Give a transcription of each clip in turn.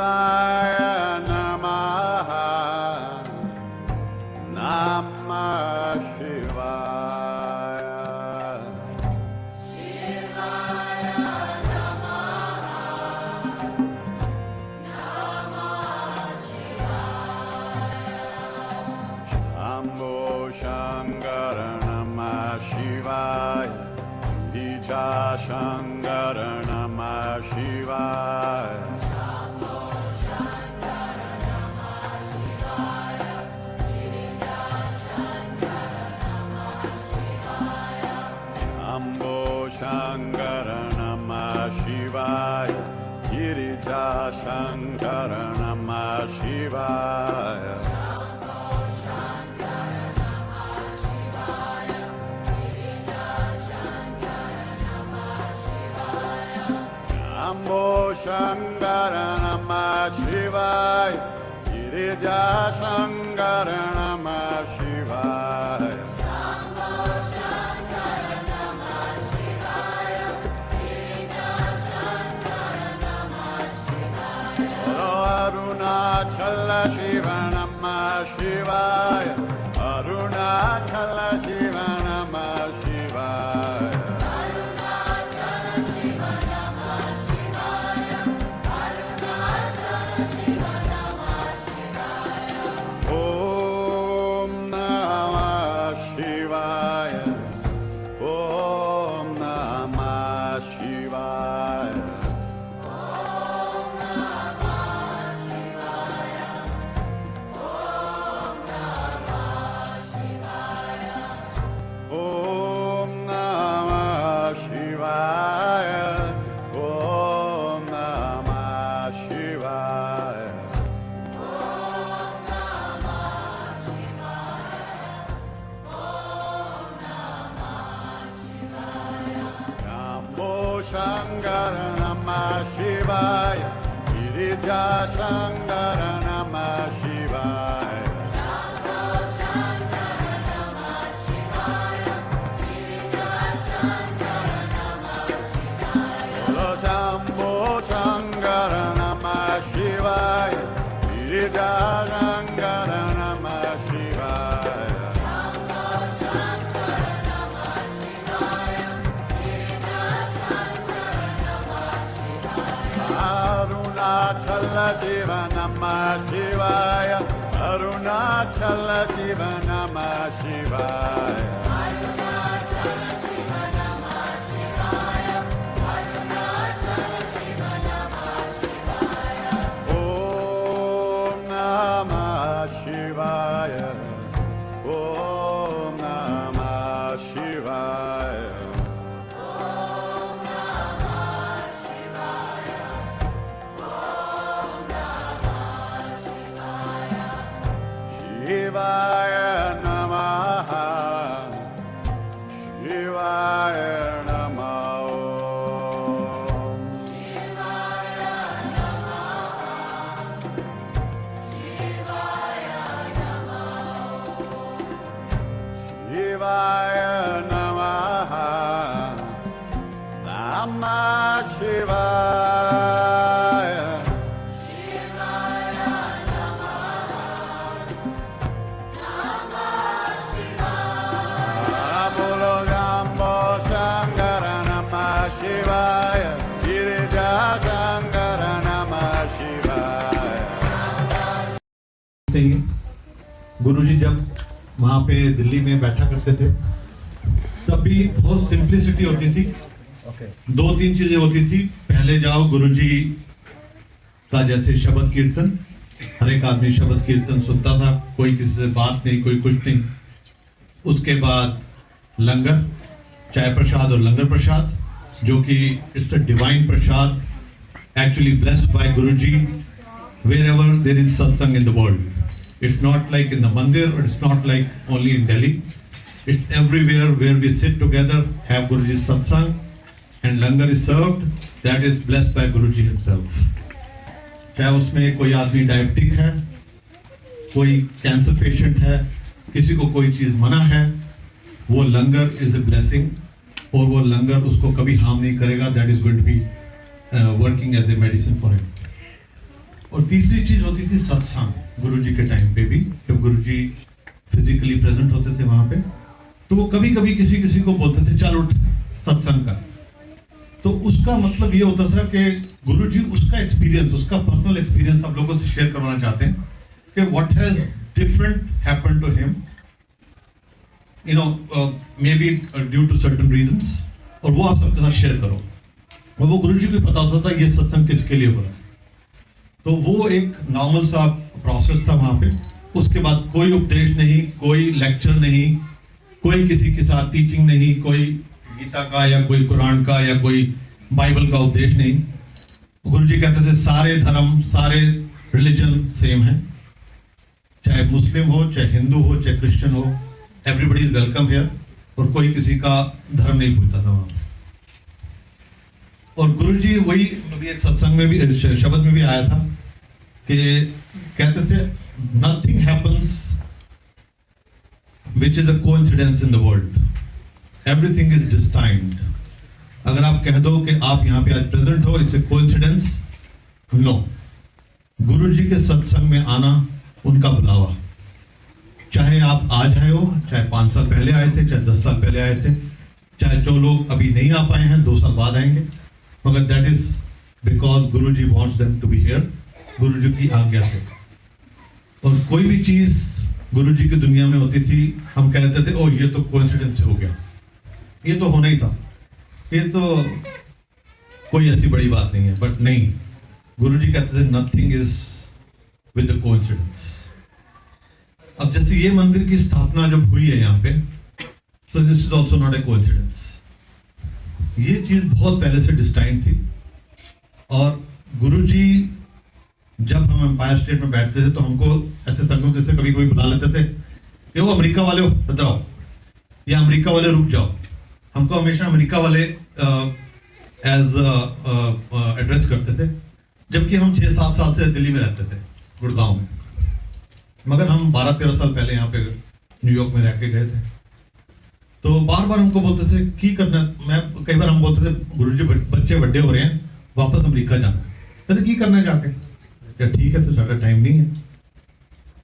Shivaya Namaha Namah Shivaya Shivaya Namaha Namah Shivaya Shambho Shankara Namah Shivaya Ija Shankara Namah Shivaya Shankara Namah Shivaya Girija Shankara Namah Shivaya Shambho Shankara Namah Shivaya Girija Shankara Namah Shivaya Arunachala Shiva Namah Shivaya Arunachala Shiva Namah Shivaya Arunachala Shiva Namah Shivaya Arunachala Shiva Namah Shivaya Om Namah Shivaya Om Namah Shivaya Shankara Namah Shivaya Girija Shankara Namah Shivaya Shambho Shankara Namah Shivaya Girija Shankara Namah Shivaya Shambho Shankara Namah Shivaya Girija Shankara Namah Shivaya Arunachala Shiva Namah Shivaya Arunachala Shiva Namah Shivaya Arunachala Shiva Namah Shivaya Arunachala Shiva Namah Shivaya Om Namah Shivaya Om Namah Shivaya Shivaya Namaha Shivaya Namaha Shivaya Namaha Shivaya Namaha Shivaya Namaha Namah Shivaya Shivaya Girija Shankara Namah Shivaya गुरुजी जब वहाँ पे दिल्ली में बैठा करते थे तब भी बहुत सिंपलिसिटी होती थी। दो तीन चीजें होती थी। पहले जाओ गुरुजी का जैसे शब्द कीर्तन, हर एक आदमी शब्द कीर्तन सुनता था, कोई किसी से बात नहीं, कोई कुछ नहीं। उसके बाद लंगर, चाय प्रसाद और लंगर प्रसाद, जो कि it's a divine Prasad actually blessed by Guruji wherever there is satsang in the world. It's not like in the mandir, or it's not like only in Delhi. It's everywhere where we sit together, have Guruji's satsang, and langar is served, that is blessed by Guruji himself. चाहे उसमें कोई आदमी diabetic है, कोई cancer patient है, किसी को कोई चीज मना है, वो लंगर इज ए ब्लेसिंग, और वो लंगर उसको कभी हार्म नहीं करेगा. That is going to be working as a medicine for him. और तीसरी चीज होती थी सत्संग। गुरुजी के टाइम पे भी जब गुरुजी फिजिकली प्रेजेंट होते थे वहां पे, तो वो कभी कभी किसी किसी को बोलते थे चल उठ सत्संग कर। तो उसका मतलब ये होता था कि गुरुजी उसका एक्सपीरियंस, उसका पर्सनल एक्सपीरियंस आप लोगों से शेयर करवाना चाहते हैं कि what has different happened to him, you know, maybe due to certain reasons, और वो आप सबके साथ शेयर करो। और वो गुरुजी को पता होता था ये सत्संग किसके लिए हो रहा है। तो वो एक नॉर्मल सा प्रोसेस था वहां पे। उसके बाद कोई उपदेश नहीं, कोई लेक्चर नहीं, कोई किसी के साथ टीचिंग नहीं, कोई गीता का या कोई कुरान का या कोई बाइबल का उपदेश नहीं। गुरुजी कहते थे सारे धर्म, सारे रिलीजन सेम है, चाहे मुस्लिम हो, चाहे हिंदू हो, चाहे क्रिश्चियन हो, एवरीबडी इज वेलकम हियर। और कोई किसी का धर्म नहीं पूछता था वहां। और गुरुजी वही अभी एक सत्संग में भी, शब्द में भी आया था कि कहते थे nothing happens which is a coincidence in the world, everything is destined. अगर आप कह दो कि आप यहाँ पे आज प्रेजेंट हो, इससे कोइंसिडेंस नो। गुरुजी के सत्संग में आना उनका बुलावा, चाहे आप आज आए हो, चाहे 5 साल पहले आए थे, चाहे 10 साल पहले आए थे, चाहे जो लोग अभी नहीं आ पाए हैं 2 साल बाद आएंगे, मगर that is because Guruji wants them to be here, Guruji की आज्ञा से। और कोई भी चीज गुरुजी की दुनिया में होती थी, हम कहते थे ओ ये तो कोइंसिडेंस से हो गया, ये तो होना ही था, ये तो कोई ऐसी बड़ी बात नहीं है। बट नहीं, गुरुजी कहते थे nothing is with the coincidence. अब जैसे ये मंदिर की स्थापना जब हुई है यहाँ पे, तो this is also not a coincidence. ये चीज बहुत पहले से डिस्टाइंड थी। और गुरुजी जब हम एम्पायर स्टेट में बैठते थे तो हमको ऐसे संगों जैसे कभी कभी बुला लेते थे कि वो अमेरिका वाले हो इधर आओ, या अमेरिका वाले रुक जाओ। हमको हमेशा अमेरिका वाले एज एड्रेस करते थे, जबकि हम 6-7 साल से दिल्ली में रहते थे, गुड़गांव में। मगर हम 12-13 साल पहले यहाँ पे न्यूयॉर्क में रह के गए थे। तो बार बार हमको बोलते थे की करना, मैं कई बार हम बोलते थे गुरुजी बच्चे बड़े हो रहे हैं, वापस अमेरिका जाना। कहते की करना है जाके, क्या ठीक है, फिर सारा टाइम नहीं है।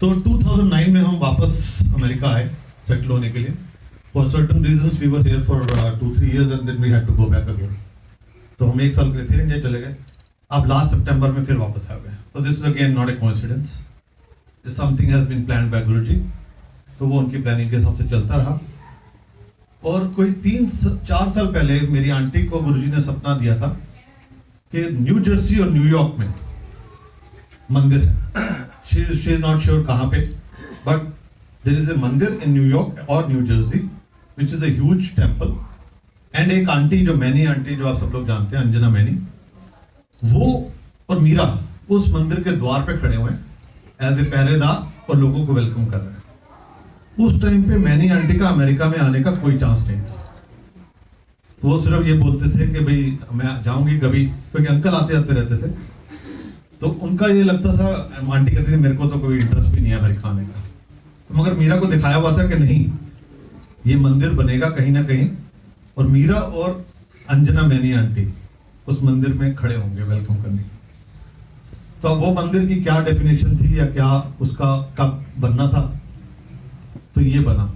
तो 2009 में हम वापस अमेरिका आए सेटल होने के लिए। For certain reasons we were here for 2-3 years and then we had to go back again. तो हम 1 साल के लिए फिर इंडिया चले गए। अब लास्ट सितंबर में फिर वापस आ गए। So this is again not a coincidence, something has been planned by Guruji. तो वो उनकी प्लानिंग के हिसाब से चलता रहा। और कोई 3-4 साल पहले मेरी आंटी को गुरुजी ने सपना दिया था कि न्यू जर्सी और न्यूयॉर्क में मंदिर है। शी इज नॉट श्योर कहाँ पे, बट देयर इज ए मंदिर इन न्यूयॉर्क और new Jersey which is a huge temple. And एक आंटी जो मैनी आंटी जो आप सब लोग जानते हैं, अंजना मैनी, वो और मीरा उस मंदिर के द्वार पे खड़े हुए एज ए पहरेदार और लोगों को वेलकम कर रहे हैं। उस टाइम पे मैनी आंटी का अमेरिका में आने का कोई चांस नहीं था। वो सिर्फ ये बोलते थे कि भाई मैं जाऊंगी कभी, क्योंकि अंकल आते जाते रहते थे। तो उनका ये लगता था, आंटी कहती थी मेरे को तो कोई इंटरेस्ट भी नहीं है अमेरिका आने का। तो मगर मीरा को दिखाया हुआ था कि नहीं, ये मंदिर बनेगा कहीं ना कहीं, और मीरा और अंजना मैनी आंटी उस मंदिर में खड़े होंगे वेलकम करने। तो अब वो मंदिर की क्या डेफिनेशन थी या क्या उसका कब बनना था, तो ये बना।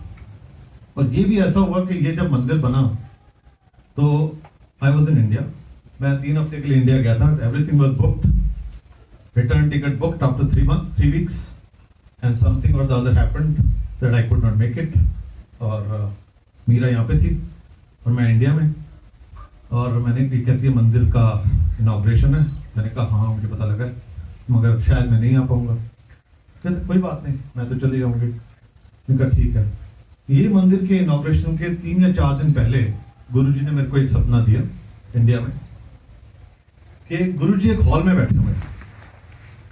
और ये भी ऐसा हुआ कि ये जब मंदिर बना तो आई वॉज इन इंडिया। मैं 3 हफ्ते के लिए इंडिया गया था। Everything was booked, return ticket booked after 3 weeks and something और the other happened that I could not make it. और मीरा यहाँ पे थी और मैं इंडिया में। और मैंने कहती है मंदिर का इनॉग्रेशन है। मैंने कहा हाँ मुझे पता लगा है, मगर शायद मैं नहीं आ पाऊंगा। कहते कोई बात नहीं, मैं तो चली जाऊंगी। मैंने कहा ठीक है। ये मंदिर के इनॉग्रेशन के 3 या 4 दिन पहले गुरुजी ने मेरे को एक सपना दिया इंडिया में कि गुरुजी एक हॉल में बैठे हुए हैं,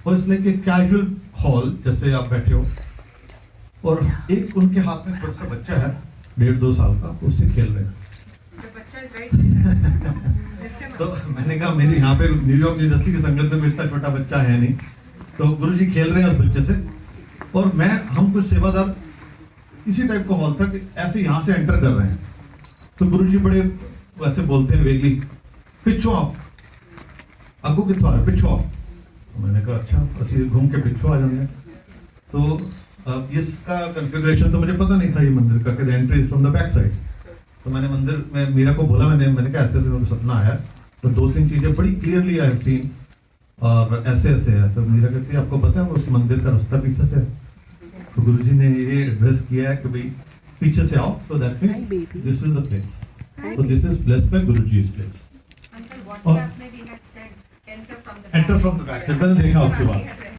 और इसलिए कि कैजुअल हॉल जैसे आप बैठे हो, और एक उनके हाथ में छोटा सा बच्चा है 1.5-2 साल का, उससे खेल रहे हैं। तो मैंने कहा मेरे यहाँ पे न्यूयॉर्क यूनिवर्सिटी की संगत में इतना छोटा बच्चा है नहीं। तो गुरुजी खेल रहे हैं उस बच्चे से, और हम कुछ सेवादार इसी टाइप का हॉल था कि ऐसे यहाँ से एंटर कर रहे हैं। तो गुरुजी बड़े वैसे बोलते हैं वेगली, पिछो आप अगू कितो आ पिछो आप। तो मैंने कहा अच्छा ਅਸੀਂ घूम के पिछू आ जाएंगे। तो इसका कॉन्फ़िगरेशन तो मुझे पता नहीं था ये मंदिर का कि the entry is from the back side. तो मैंने मंदिर में मीरा को बोला, मैंने कहा ऐसे ऐसे मेरे को सपना आया, तो दो तीन चीजें बड़ी क्लियरली आई हैव सीन और ऐसे ऐसे है। तो मीरा कहती है आपको पता है उस मंदिर का रास्ता पीछे से है? तो गुरुजी ने ये एड्रेस किया है कि भाई पीछे से आओ, तो that means this is the place, तो this is blessed by Guruji's place. Uncle, WhatsApp में we had said enter from the back. Enter from the back, मैंने देखा उसके बाद।